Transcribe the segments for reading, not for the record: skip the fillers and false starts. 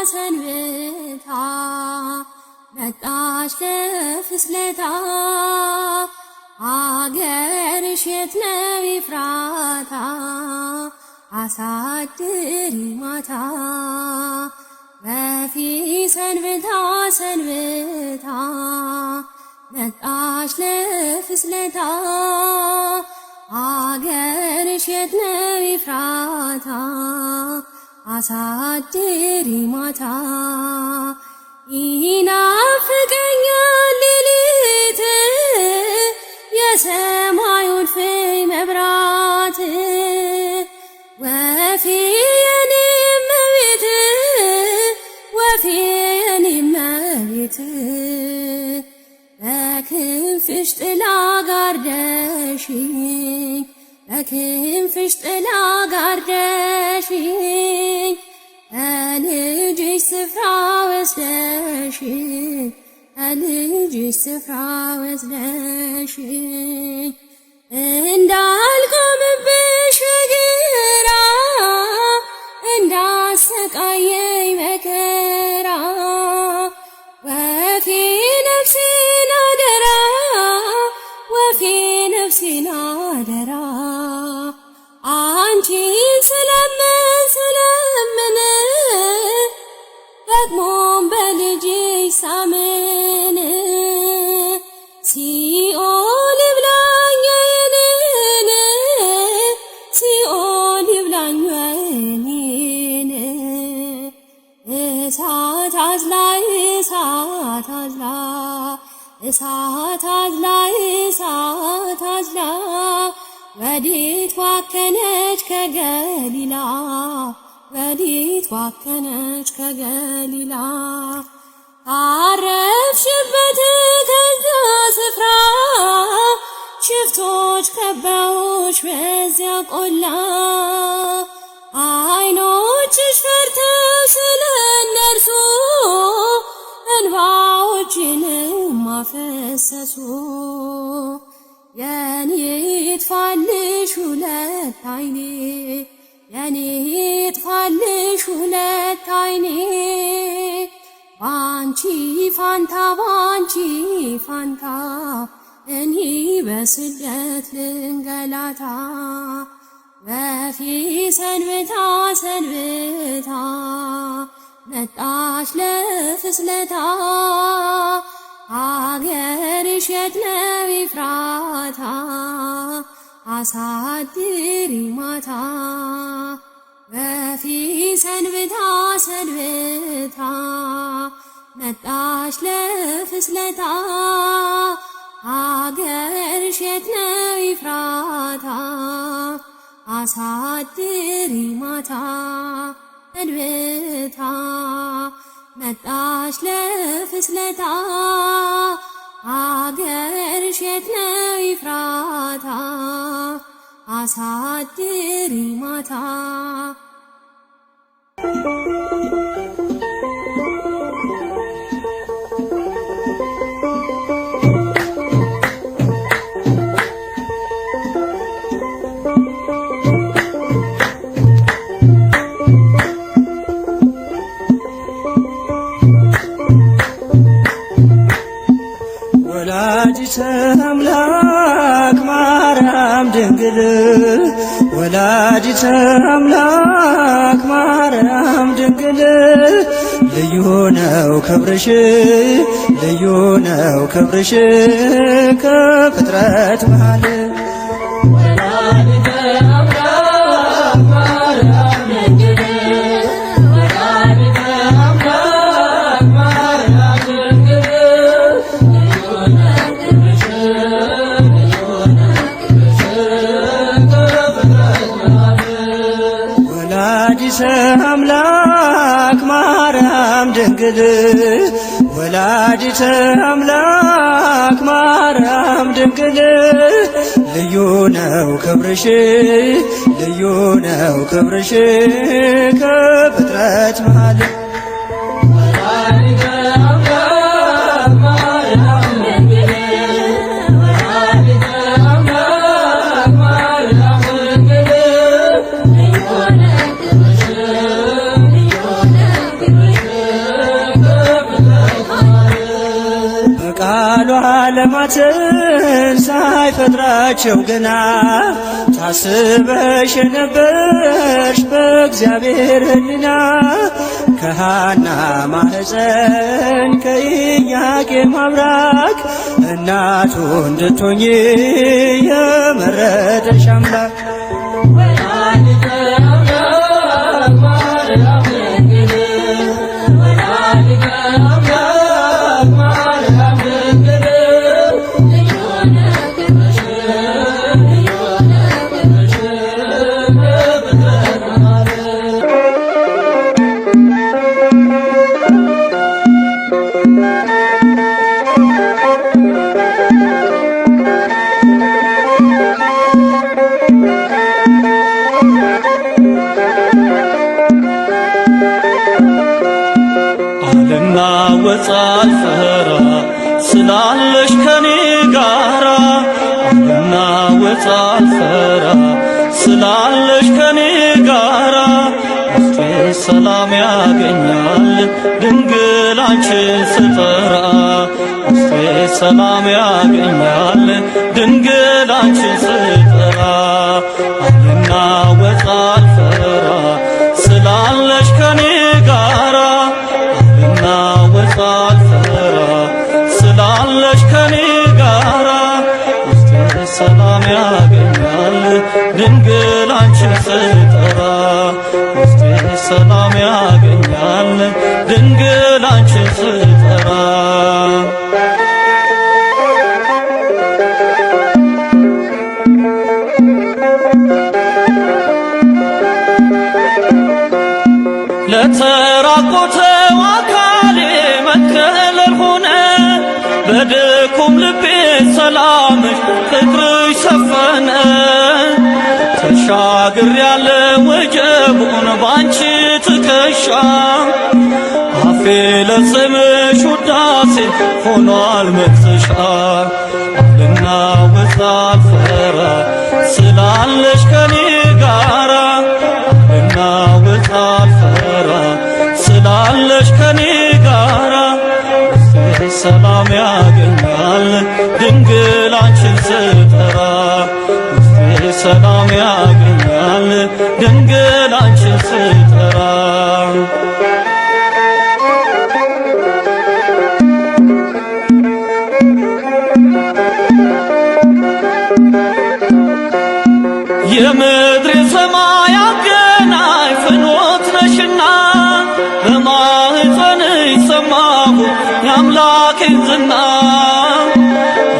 ሰንብታ መጣች ለፍስለታ አገርሽ የት ነው ኤፍራታ አሳድሪ ማታ ሰንብታ መጣች ለፍስለታ አገርሽ የት ነው ኤፍራታ አሳድሪ ማታ ይናፍቀኛል ሌሊት የሰማዩን ፍም መብራት ወፌ የኔ እመቤት ወፌ የኔ እመቤት በክንፍሽ ጥላ ጋርደሽኝ በክንፍሽ ጥላ ጋርደሽኝ ከልጅሽ ስፍራ ወስደሽኝ ከልጅሽ ስፍራ ወስደሽኝ እንዳልቆምብሽ ግራ እንዳሰቃየኝ መከራ ወፌ ነፍሴን አደራ ወፌ ነፍሴን አደራ አንቺን ስለምን ደግሞም በልጅሽ ሳምን ሲኦል ይብላኝ ዓይኔን ሲኦል ይብላኝ ዓይኔን እሳት አዝላ ወዴት ዋከነች ከገሊላ ወዴት ዋከነች ከገሊላ አረፍሽበት ከዛ ስፍራ ሽፍቶች ከበውሽ በዚያ ቆላ ዓይኖችሽ ፈርተው ስለነርሱ እንባዎችንም አፈሰሱ የኔ ይጥፋልሽ ሁለት ዓይኔ የኔ ይጥፋልሽ ሁለት ዓይኔ ባንቺ ፋንታ እኔ በስደት ልንገላታ ወፌ ሰንብታ መጣች ለፍስለታ አገርሽ የት ነው ኤፍራታ አሳድሪ ማታ ወፌ ሰንብታ መጣች ለፍስለታ አገርሽ የት ነው ኤፍራታ አሳድሪ ማታ ሰንብታ መጣች ለፍስለታ አገርሽ የት ነው ኤፍራታ አሳድሪ ማታ ወላዲተ አምላክ ማርያም ድንግል ወላዲተ አምላክ ማርያም ድንግል ልዩ ነው ክብርሽ ልዩ ነው ክብርሽ ከፍጥረት መሃል ወላዲተ አምላክ ማርያም ድንግል ወላዲተ አምላክ ማርያም ድንግል ወላዲተ አምላክ ማርያም ድንግል ወላዲተ አምላክ ማርያም ድንግል ልዩ ነው ክብርሽ ልዩ ነው ክብርሽ ከፍጥረት መሃል Yeah. ዓለማትን ሳይፈጥራቸው ገና ታስበሽ የነበርሽ በእግዚአብሔር ሕሊና ከሐና ማኅፀን ከኢያቄም አብራክ እናቱ እንድትሆኚ የመረጠሽ አምላክ አልፈራ ስላለሽ ከኔ ጋራ አልናወጥ አልፈራ ስላለሽ ከኔ ጋራ ውስጤ ሰላም ያገኛል ድንግል አንቺን ስጠራ ውስጤ ሰላም ያገኛል ድንግል አንቺን ስጠራ አልናወጥ አልፈራ ስላለሽ ከኔ ጋራ አልፈራ ስላለሽ ከኔ ጋራ ውስጤ ሰላም ያገኛል ድንግል አንቺን ስጠራ ውስጤ ሰላም ያገኛል ድንግል አንቺን ስጠራ ለተራቆተው አካሌ መከለል ሆነ በድኩም ልቤ ሰላምሽ ፍቅርሽ ሰፈነ ተሻግሬያለ ወጀቡን ባንቺ ትከሻ አፌ ለስምሽ ውዳሴ ሆኗል መክሰሻ አልናወጥ አልፈራ ስላለሽ ከኔ ጋራ አልናወጥ አልፈራ ስላለሽ ከኔ ጋራ ውስጤ ሰላም ያገኛል ድንግል አንቺን ስጠራ ውስጤ ሰላም ያገኛል ድንግል አንቺን ስጠራ የምድር ሰማይ አገናኝ ፍኖት ነሽና በማኅፀንሽ ሰማሁ የአምላኬን ዝና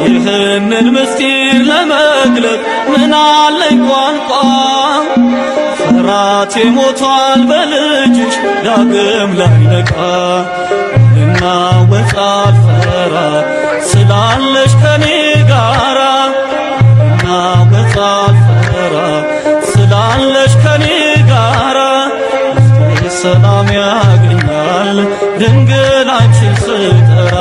ይህንን ምስጢር ለመግለጥ ምን አለኝ ቋንቋ ፍራቴ ሞቷል በልጅሽ ዳግም ላይነቃ አልናወጥ አልፈራ ስላለሽ ከኔ ጋራ አልናወጥ አልፈራ ስላለሽ ከኔ ጋራ ውስጤ ሰላም ያገኛል ድንግል አንቺን ስጠራ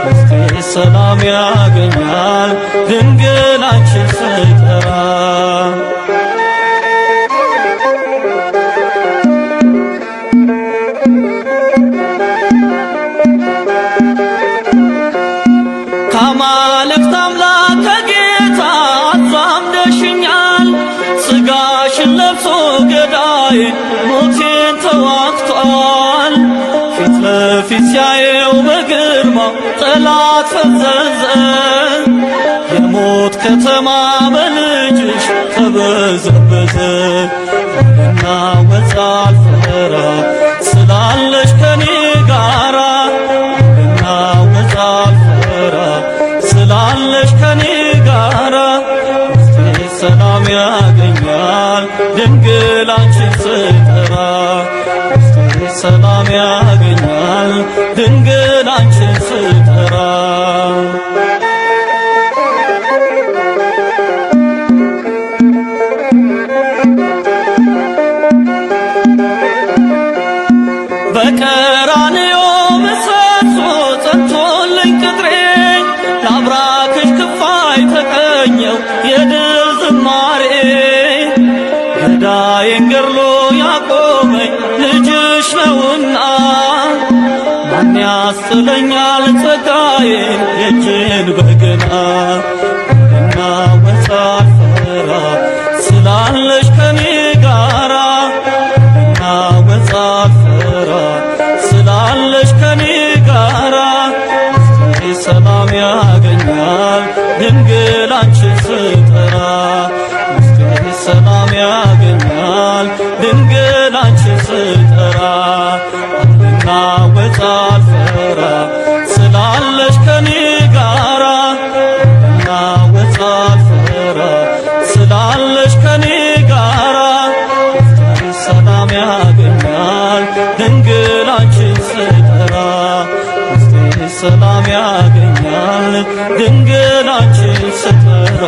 ውስጤ ሰላም ያገኛል ድንግል አንቺን ስጠራ ከአማልክት አምላክ ከጌታ አዛምደሽኛል ሥጋሽን ለብሶ ገዳይ ሞቴን ተዋግቷል ፊት ለፊት ሲያየው በግርማው ጠላት ፈዘዘ የሞት ከተማ በልጅሽ ተበዘበዘ አልናወጥ አልፈራ ስላለሽ ከኔ ጋራ አልናወጥ አልፈራ ስላለሽ ከኔ ጋራ ውስጤ ሰላም ያገኛል ድንግል አንቺን ስጠራ ውስጤ ሰላም ያገኛል ድንግል አንቺን ስጠራ በቀራንዮ ምሰሶ ጸንቶልኝ ቅጥሬ ለአብራክሽ ክፋይ ተቀኘው የድል ዝማሬ ገዳዬን ገድሎ ያቆመኝ ልጅሽ ነውና ያስጥለኛል ጸጋዬን የእጅን በገና እናወጣል ፈራ ስላለሽ ከኔ ጋራ እናወጣል ፈራ ስላለሽ ከኔ ጋራ ሰላም ያገኛል ድንግል አንቺን ስጠራ ውስጤ ሰላም ያገኛል ድንግል አንቺን ስጠራ እናወጣል ፈራ ስላለሽ ከኔ ጋራ እናወጣል ፈራ ስላለሽ ከኔ ጋራ ውስጤ ሰላም ያገኛል ድንግል አንቺን ስጠራ ሰላም ያገኛል ድንግል አንቺን ስጠራ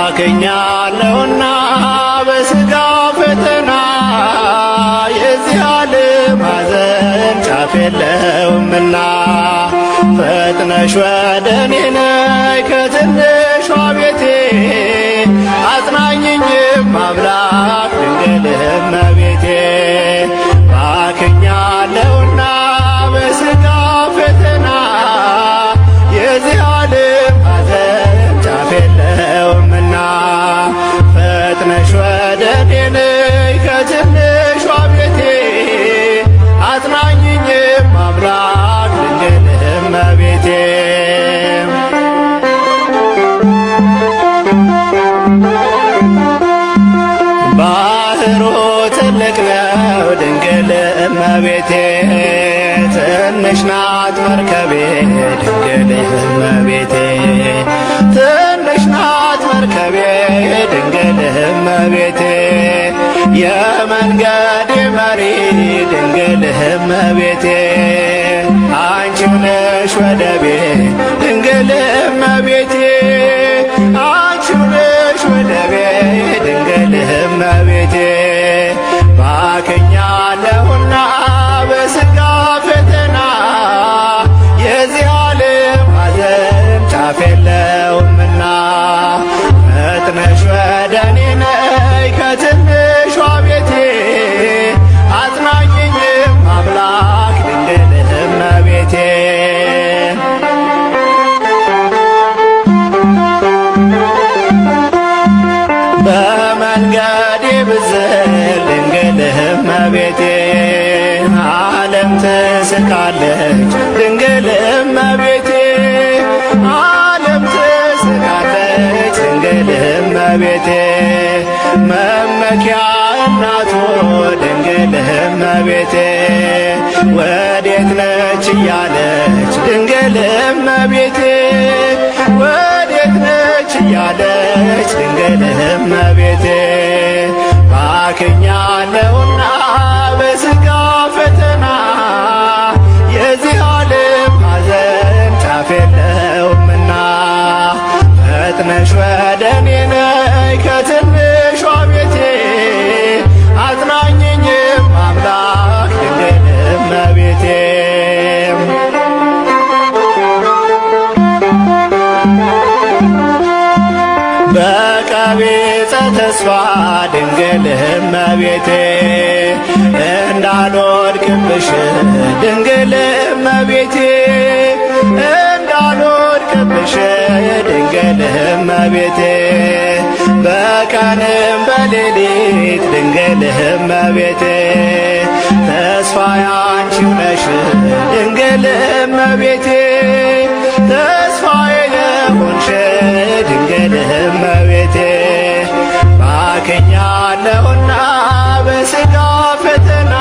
ባገኛለሁና በሥጋ ፈተና የዚህ ዓለም ሐዘን ጫፍ የለውምና ፈጥነሽ ወደ እኔ ነይ ከትንሿ ቤቴ አጽናኝኝም አምላክ ድንግል እመቤቴ ባገኛለሁና በሥጋ ፈተና የዚህ ዓለም ሐዘን ጫፍ የለውምና ፈጥነሽ ወደ እኔ ነይ ከትንሿ ቤቴ አጽናኝኝም አምላክ ድንግል እመቤቴ ባህሩ ትልቅ ነው ድንግል እመቤቴ ትንሽ ናት መርከቤ ድንግል እመቤቴ ትንሽ ናት መርከቤ ድንግል እመቤቴ የመንገዴ መሪ ድንግል እመቤቴ አንቺው ነሽ ወደቤ ድንግል እመቤቴ አንቺው ነሽ ወደቤ ድንግል እመቤቴ ባክኛለሁና በሥጋ ፈተና የዚህ ዓለም ሐዘን ጫፍ የለውምና ፈጥነሽ ወደ እኔ ነይ ከትንሿ ቤቴ አጽናኝኝም አምላክ ድንግል እመቤቴ በመንገዴ ብዝል ድንግል እመቤቴ ዓለም ትስቃለች ድንግል እመቤቴ ዓለም ትስቃለች ድንግል እመቤቴ መመኪያ እናቱ ድንግል እመቤቴ ወዴት ነች እያለች ድንግል እመቤቴ ወዴት ነች እያለች ድንግል እመቤቴ ባክኛለሁና በሥጋ ፈተና የዚህ ዓለም ሐዘን ጫፍ የለውምና ፈጥነሽ ወደ እኔ ነይ ከትንሿ ቤቴ አጽናኝኝም አምላክ ድንግል እመቤቴ በቀቢጸ ተስፋ ድንግል እመቤቴ እንዳልወድቅብሽ ድንግል እመቤቴ እንዳልወድቅብሽ ድንግል እመቤቴ በቀንም በሌሊት ድንግል እመቤቴ ተስፋዬ አንቺው ነሽ ድንግል እመቤቴ ተስፋዬ የሆንሽ ድንግል እመቤቴ ባክኛለሁና በሥጋ ፈተና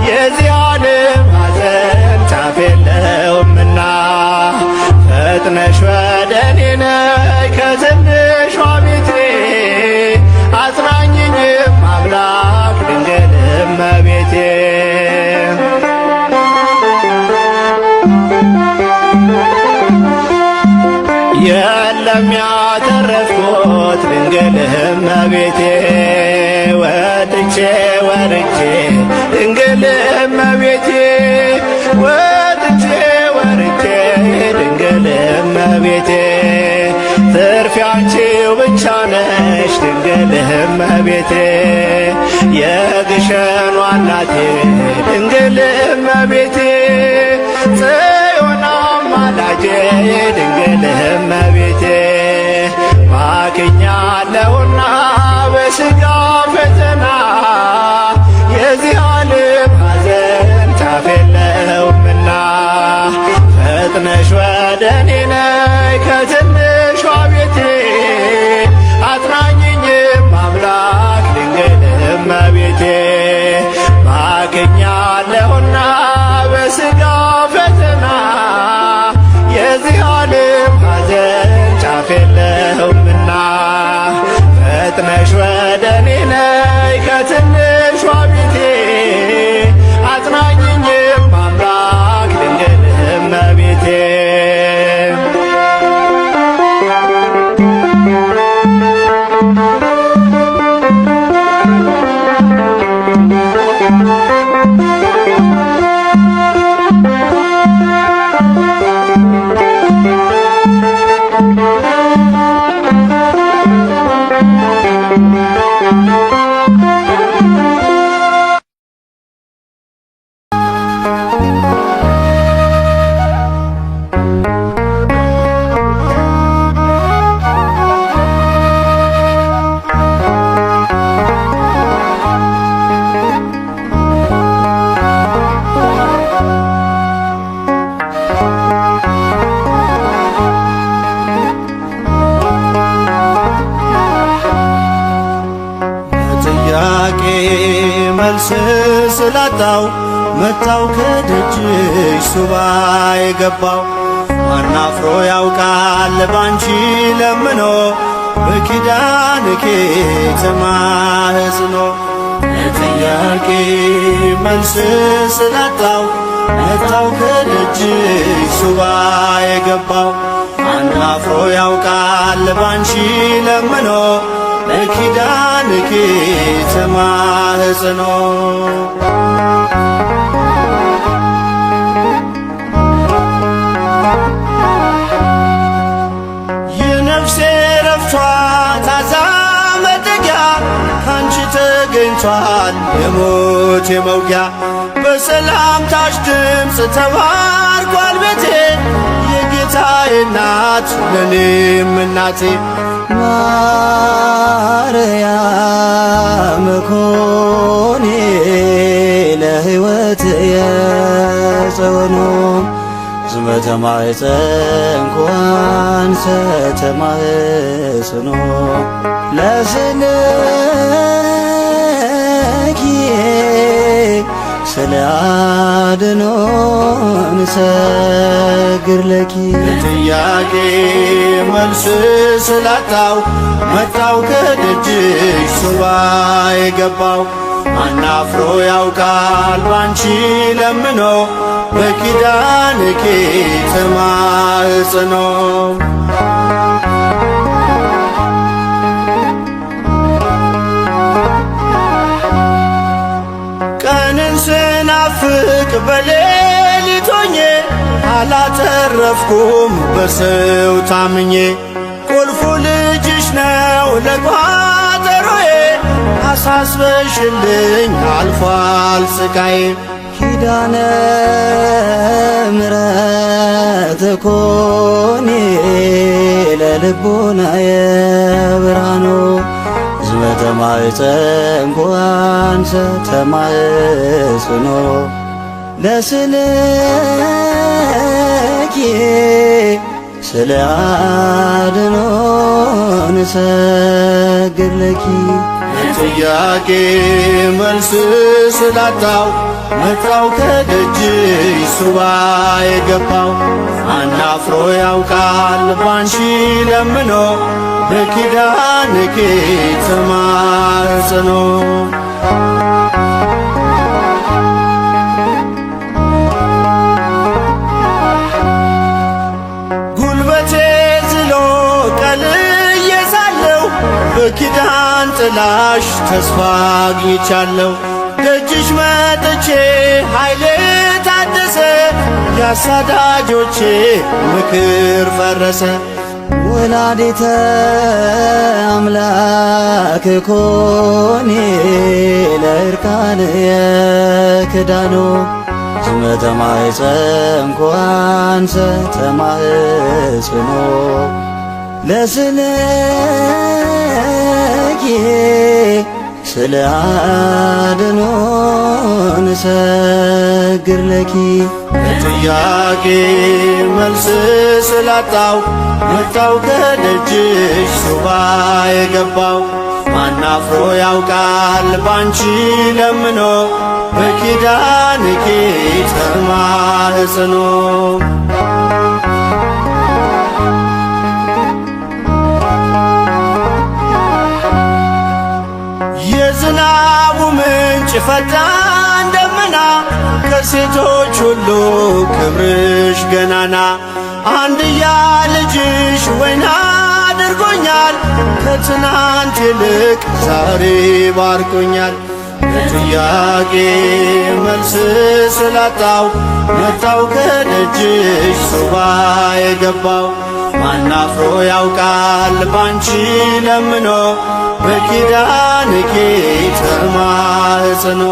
የዚህ ዓለም ሐዘን ጫፍ የለውምና ፈጥነሽ ወደ እኔ ነይ ከትንሿ ቤቴ የለም ያተረፍኩት ድንግል እመቤቴ ወጥቼ ወርጄ ድንግል እመቤቴ ወጥቼ ወርጄ ድንግል እመቤቴ ትርፌ አንቺው ብቻ ነሽ ድንግል እመቤቴ የግሸኗ እናቴ ድንግል እመቤቴ ጽዮን አማላጄ ድንግል እመቤቴ ማክኛለሁና በሥጋ ፈተና የዚህ ዓለም ሐዘን ጫፍ የለውምና ፈጥነሽ ወደ እኔ ነይ ከትንሿ ቤቴ አጽናኝኝም አምላክ ድንግል እመቤቴ ማክኛለሁና በሥጋ ፈተና የዚህ ዓለም ሐዘን ጫፍ የለውምና ፈጥነሽ ወደ እኔ ነይ ከትንሿ ቤቴ አጽናኝኝም አምላክ ድንግል እመቤቴ መልስ ስላጣው መጣው ከደጅሽ ሱባ የገባው አናፍሮ ያውቃል ባንቺ ለምኖ በኪዳንኪ ተማጽኖ ለጥያቄ መልስ ስላጣው መጣው ከደጅሽ ሱባ የገባው አናፍሮ ያውቃል ባንቺ ለምኖ በኪዳንኪ ተማጽኖ የነፍሴ ረፍቷ ታዛ መጠጊያ ካንቺ ተገኝቷል የሞት የመውጊያ በሰላምታሽ ድምፅ ተባርኳል ቤቴ የጌታዬ እናት ለኔም እናቴ ማርያም ኮኔ ለሕይወት የጸወኖ ዝመተ ማኅፀን ኮንሰ ተማኅፅኖ ለስልኪ ስለ አድኖን ሰግር ለኪ ጥያቄ መልስ ስላጣው መጣው ከደጅሽ ሱባ የገባው አናፍሮ ያውቃል ባንቺ ለምኖ በኪዳንኪ ተማጽኖ ቀንን ስናፍቅ በሌሊት ሆኜ አላተረፍኩም በሰው ታምኜ ቁልፉ ልጅሽ ነው ለቋጠሮዬ አሳስበሽልኝ አልፏል ስቃዬ ኪዳነ ምሕረት ኮኔ ለልቦናዬ ብርሃኖ ዝመተ ማኅፀን ኮንሰ ተማኅፅኖ ለስልኪ ስለ አድኖን ሰግር ለኪ ጥያቄ መልስ ስላጣው መጣው ከደጅሽ ሱባ የገባው አናፍሮ ያውቃል ባንቺ ለምኖ በኪዳንኪ ተማጽኖ ጉልበቴ ዝሎ በኪዳን ጥላሽ ተስፋ አግኝቻለሁ። ደጅሽ መጥቼ ኃይሌ ታደሰ፣ ያሳዳጆቼ ምክር ፈረሰ። ወላዲተ አምላክ ኮኔ ለእርካንየ ክዳኖ ዝመተ ማኅፀንኩ አንሰ ተማኅፅኖ ለስልኪ ስለ አድኅኖን እሰግድ ለኪ። ጥያቄ መልስ ስላጣው መጣው ከደጅሽ ሱባ የገባው። ማናፍሮ ያውቃል ባንቺ ለምኖ በኪዳንኪ ተማኅፅኖ። የዝናቡ ምንጭ ፈጣን ደመና ከሴቶች ሁሉ ክብርሽ ገናና። አንድያ ልጅሽ ወይን አድርጎኛል ከትናንት ይልቅ ዛሬ ባርኮኛል። ለጥያቄ መልስ ስላጣው መጣው ከደጅሽ ሱባ የገባው። ማናፍሮ ያውቃል ባንቺ ለምኖ በኪዳንኪ ተማኅፅኖ።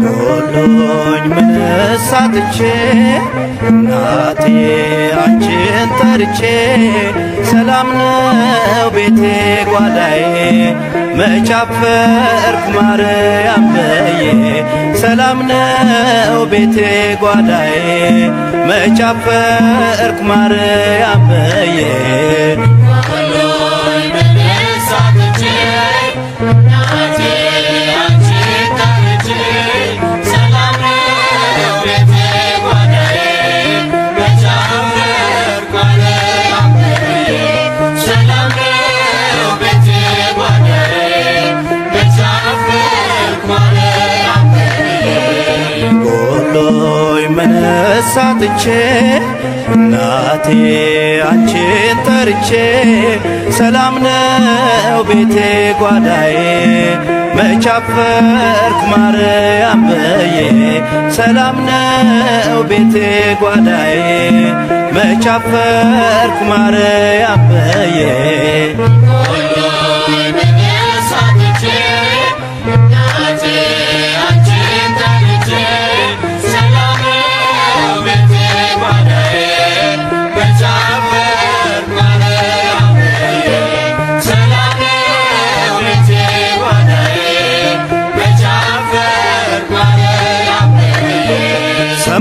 ጎሎኝ ምንስ አጥቼ እናቴ አንቺን ጠርቼ። ሰላም ነው ቤቴ ጓዳዬ መች አፈርኩ ማርያም በዬ። ሰላም ነው ቤቴ ጓዳዬ መች አፈርኩ ማርያም በዬ። ጎሎኝ ምንስ አጥቼ እናቴ አንቺን ጠርቼ። ሰላም ነው ቤቴ ጓዳዬ መች አፈርኩ ማርያም በዬ። ሰላም ነው ቤቴ ጓዳዬ መች አፈርኩ ማርያም በዬ።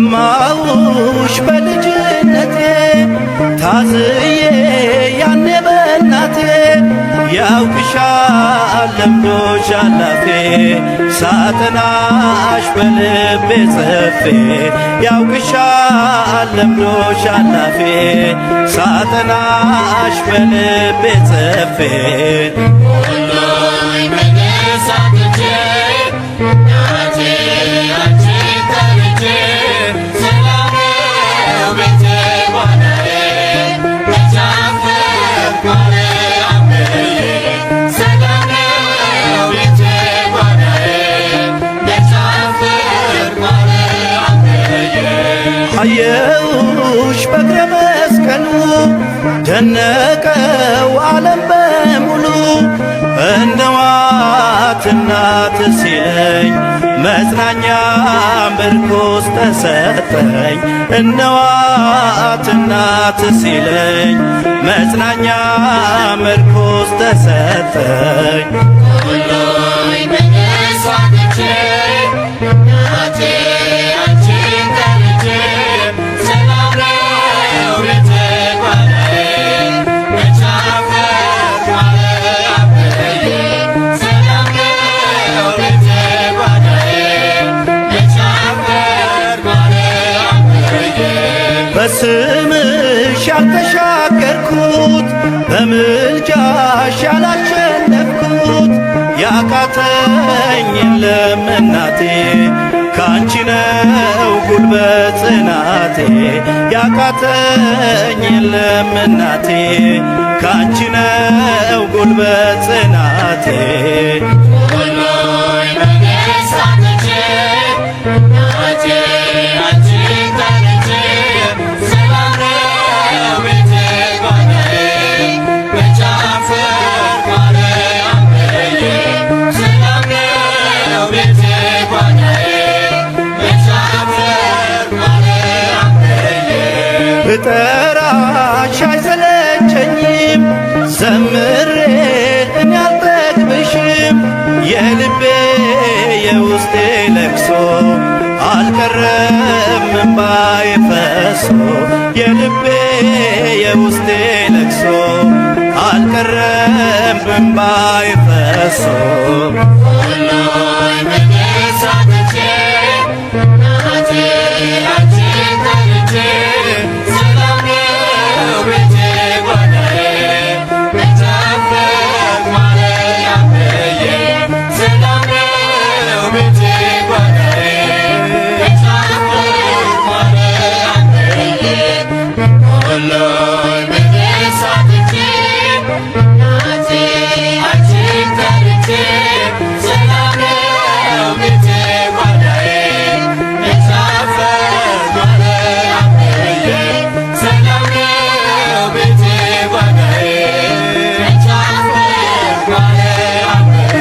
ሰማሁሽ በልጅነቴ ታዝዬ ያኔ በእናቴ። ያውቅሻል ለምዶሻል አፌ ሳጠናሽ በልቤ ጽፌ። ያውቅሻል ለምዶሻል አፌ ሳጠናሽ በልቤ ጽፌ። አየሁሽ በእግረ መስቀሉ ደነቀው ዓለም በሙሉ እንደዋትና ትሲለኝ መጽናኛ ምርኩዝ ተሰጠኝ እንደዋትና ትሲለኝ መጽናኛ ምርኩዝ ተሰጠኝ ሁሉይ በነሳትቼ እናቴ አንቺን ጠርቼ ሰላም ነው ቤቴ ጓዳዬ መቻፈር ማርያም ብዬ ሰላም ነው ቤቴ ጓዳዬ መቻፈር ማርያም ብዬ በስምሽ ያልተሻገርኩት በምልጃሽ ያላሸነፍኩት ያቃተኝ የለም እናቴ ካንቺ ነው ጉልበት ጽናቴ ያቃተኝ የለም እናቴ ካንቺ ነው ጉልበት ጽናቴ ሁሉይ በነሳትቼ እናቴ አንቺን ጠርቼ ሰላም ነው ቤቴ ጓዳዬ መቻፈር ማርያም ብዬ ሰላም ነው ቤቴ ጓዳዬ መቻፈር ማርያም ብዬ ብጠራሽ አይሰለቸኝም ዘምሬ እኔ አልጠግብሽም የልቤ የውስጤ ለቅሶ አልቀረም እምባዬ ፈሶ የልቤ የውስጤ ለቅሶ አልቀረም እምባዬ ፈሶ ሁሉይ በነሳትቼ እናቴ አንቺን ጠርቼ ሰላም ነው ቤቴ ጓዳዬ መቻፈር ማርያም ብዬ ሰላም ነው ቤቴ ጓዳዬ መቻፈር ማርያም ብዬ ሁሉይ በነሳትቼ እናቴ አንቺን ጠርቼ ሰላም ነው ቤቴ ጓዳዬ መቻፈር ማርያም ብዬ ሰላም ነው ቤቴ ጓዳዬ መቻፈር ማርያም ብዬ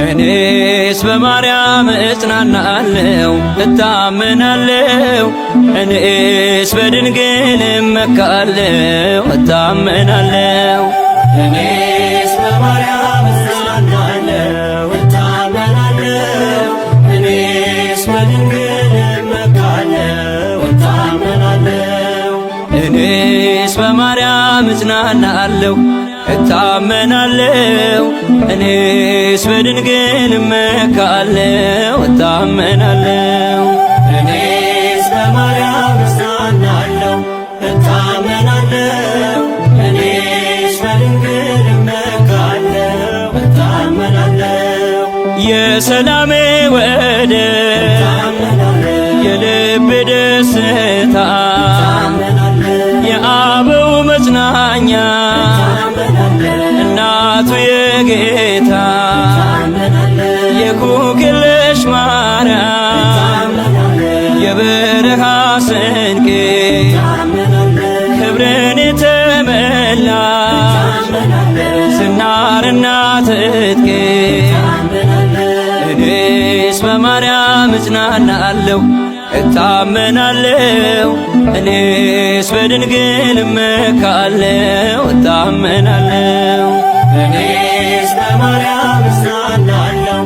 እኔስ በማርያም እጽናናለው እታመናለው እኔስ በድንግል እመካለው እታመናለው እኔስ በማርያም እጽናናለው እታመናለው እኔስ በድንግል እመካለው እታመናለው እኔስ በማርያም እጽናናለው እታመናለው እኔስ በድንግል እመካለው እታመናለው እኔስ በማርያም እጽናናለው እታመናለው እኔስ በድንግል እመካለው እታመናለው የሰላሜ ወደብ የልቤ ደስታ የአበው መጽናኛ እናቱ የጌታ የኩክልሽ ማርያም የበረሃ ስንቄ ክብርን የተመላሽ ዝናርና ትጥቄ እኔስ በማርያም እጽናናለሁ እታመናለሁ እኔስ በድንግል እመካለሁ እታመናለሁ እኔስ በማርያም እጽናናለሁ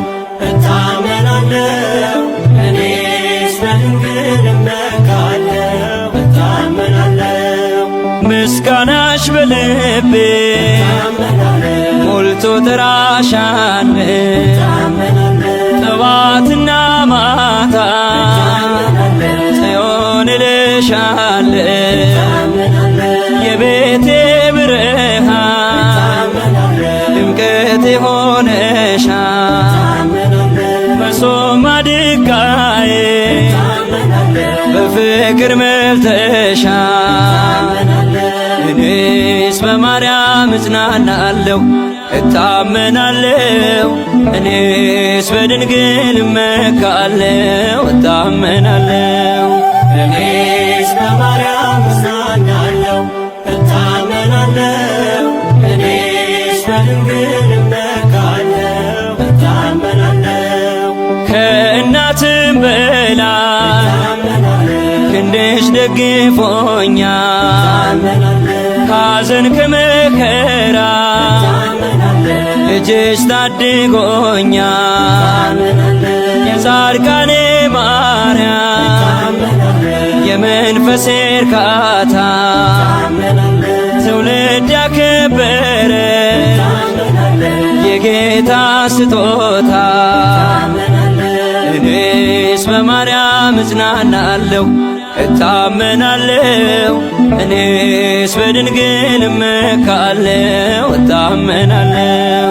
እታመናለሁ እኔስ በድንግል እመካለሁ እታመናለሁ ምስጋናሽ በልቤ ሞልቶ ተራሻን ጠዋትና ፈሶ ማድጋዬ በፍቅር መፍተሻ እኔስ በማርያም እጽናናለሁ እታመናለሁ እኔስ በድንግል እመካለሁ እታመናለሁ እኔስ በማርያም እጽናናለሁ እታመናለሁ እኔስ በድንግል እመካለሁ እታመናለሁ ከእናትም በላይ ክንድሽ ደግፎኛል ካዘን ከመከራ እጅሽ ታድጎኛል የጻድቃኔ ማርያም የመንፈሴ እርካታ ትውልድ ያከበረ የጌታ ስጦታ እኔስ በማርያም እጽናናለሁ እታመናለሁ እኔስ በድንግል እመካለሁ እታመናለሁ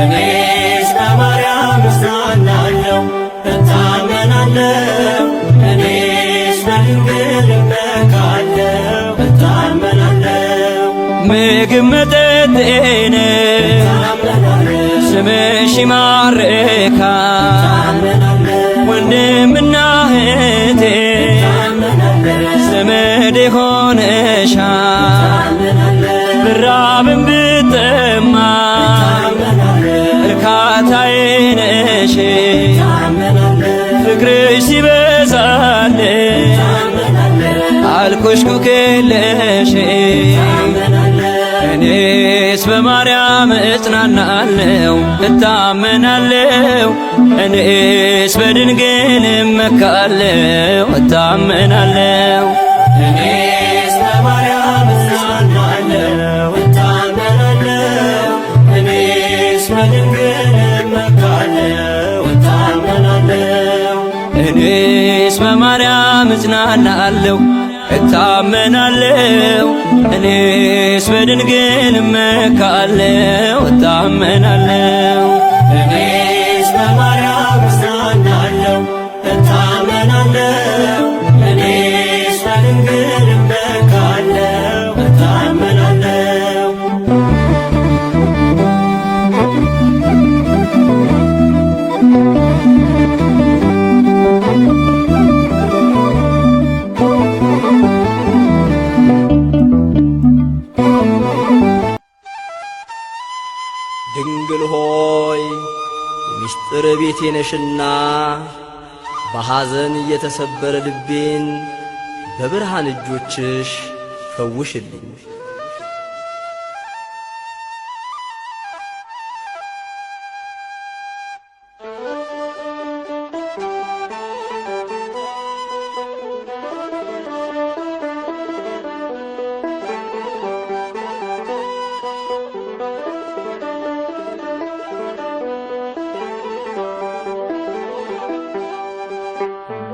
እኔስ በማርያም እጽናናለሁ እታመናለሁ እኔስ በድንግል እመካለሁ እታመናለሁ ምግብ መጠጤን ስምሽ ይማርካል ወንድምና እህቴ ዘመድ ሆነሻል ብራብም ብጠማ እርካታዬ ነሽ ፍቅርሽ ሲበዛልኝ አልኩሽ ኩክለሽ እኔስ በማርያም እጽናናለሁ እታመናለሁ እኔስ በድንግል እመካለሁ እታመናለሁ እኔስ በማርያም እጽናናለሁ እታመናለሁ እኔስ በድንግል እመካለሁ እታመናለሁ እኔስ በማርያም እጽናናለሁ እታመናለሁ እኔስ በድንግል እመካለሁ እታመናለሁ እኔስ በማርያም እጽናናለሁ እታመናለሁ እኔስ በድንግል እመካለሁ እታመናለሁ ድንግል ሆይ የምስጢር ቤቴ ነሽና በሐዘን የተሰበረ ልቤን በብርሃን እጆችሽ ፈውሽልኝ።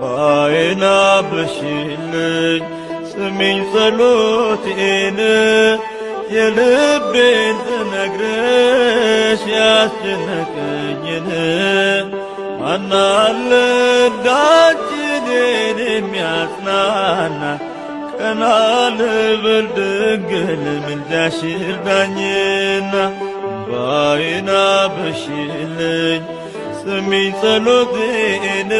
ባይና በሽልኝ ስሚኝ ጸሎቴን የልቤን ትነግረሽ ያስጨነቀኝን ማናለ እንዳንቺ እኔን የሚያጽናና ቀና ልበል ድንግል ምልጃሽ እርዳኝና ባይና በሽልኝ ስሚኝ ጸሎቴን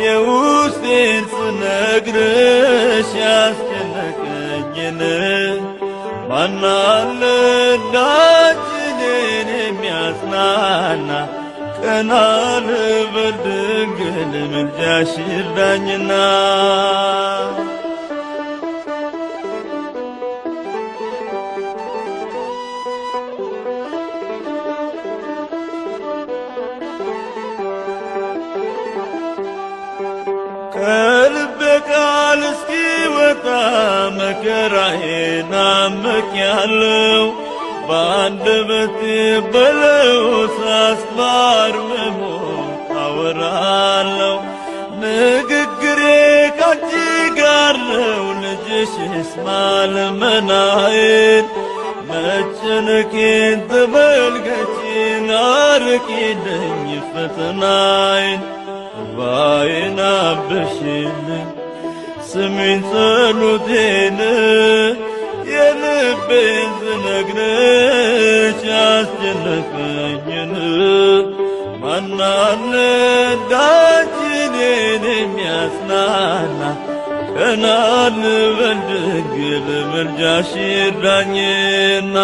የውስጤን ስነግርሽ ያስጨነቀኝን ማናለ እንዳንቺ እኔን የሚያጽናና ቀና ልበል ድንግል ምልጃሽ ይርዳኝና ከልቤ ቃል እስኪወጣ መከራዬን አምቄያለሁ በአንደበቴ በለው ሳስባርመሞ አወራለሁ ንግግሬ ካንቺ ጋር ነው ልጅሽ ይስማ ልመናዬን መጨነቄን ተመልከቺን አርቂልኝ ፈተናዬን እንባዬን አበሽልኝ ስሚኝ ጸሎቴን የልቤን ስነግርሽ ያስጨነቀኝን ማን አለ እንዳንቺ እኔን የሚያጽናና ቀና ልበል ድንግል ምልጃሽ ይርዳኝና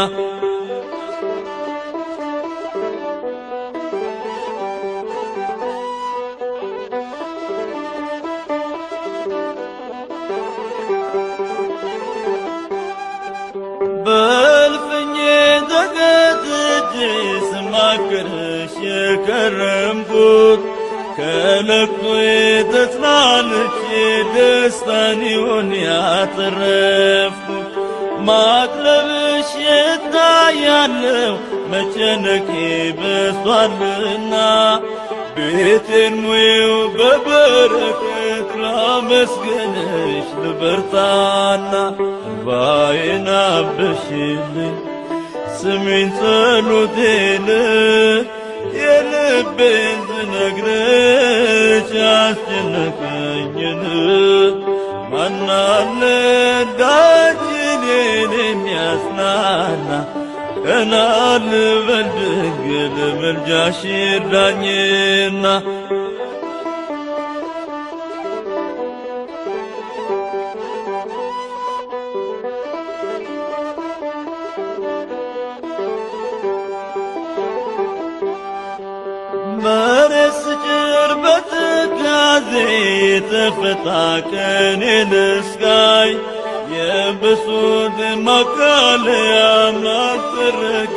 በልፍኜ ተገዝቼ ስማክርሽ የከረምኩት ከለቅሶዬ ተጽናንቼ ደስታን ይሆን ያተረፍኩት ማቅለብሽ እታያለሁ መጨነቄ በዝቷልና ቤቴን ሙዬው በበረከት ላመስግንሽ ልበርታና እንባዬን አበሽልኝ ስሚኝ ጸሎቴን የልቤን ስነግርሽ ያስጨነቀኝን ማን አለ እንዳንቺ እኔን የሚያጽናና ቀና ልበል ድንግል ምልጃሽ ይርዳኝና መሬት ስጭር በትካዜ የተፈታ ቀኔን እስካይ የብሶት ማቃለያ ማጠረገ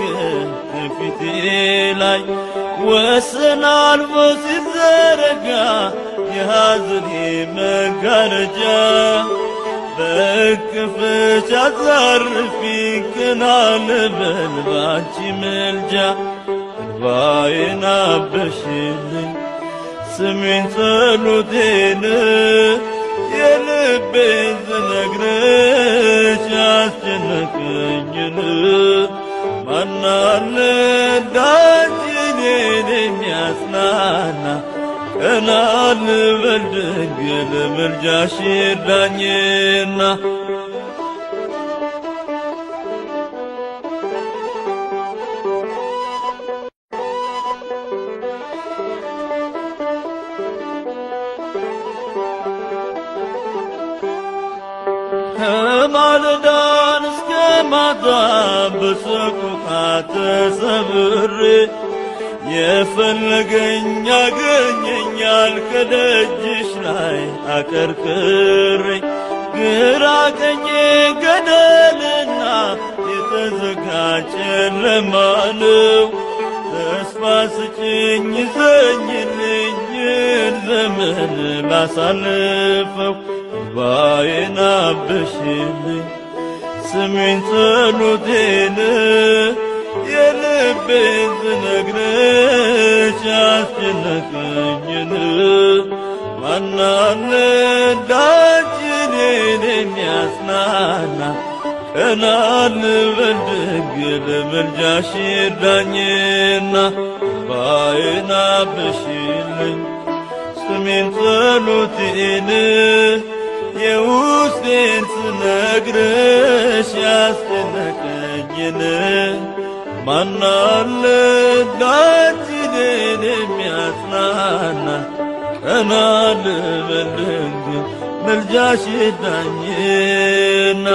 ከፊቴ ላይ ወሰን አልፎ ሲዘረጋ የሐዘኔ መጋረጃ በክፍሽ አሳርፊኝ ቀና ልበል ባንቺ ምልጃ እንባዬን አበሽልኝ ስሚኝ ጸሎቴን የልቤን ስነግርሽ ያስጨነቀኝን ማን አለ እንዳንቺ እኔን የሚያጽናና ቀና ልበል ድንግል ምልጃሽ ይርዳኝና ከማለዳን እስከ ማታ በሰቆቃ ተሰብሬ የፈለገኝ ያገኘኛል ከደጅሽ ላይ አቀርቅሬ ግራ ቀኜ ገደልና የተዘጋጀ ጨለማ ነው ተስፋ ስጭኝ ዘኝልኝን ዘመን ላሳልፈው እንባዬን አበሽልኝ ስሚኝ ጸሎቴን የልቤን ስነግርሽ ያስጨነቀኝን ማን አለ እንዳንቺ እኔን የሚያጽናና ቀና ልበል ድንግል ምልጃሽ ይርዳኝና እንባዬን አብሽልኝ ስሚኝ ጸሎቴን የውስጤን ስነግርሽ ያስጨነቀኝን ማን አለ እንዳንቺ እኔን የሚያጽናና ቀና ልበል ድንግል ምልጃሽ ይርዳኝና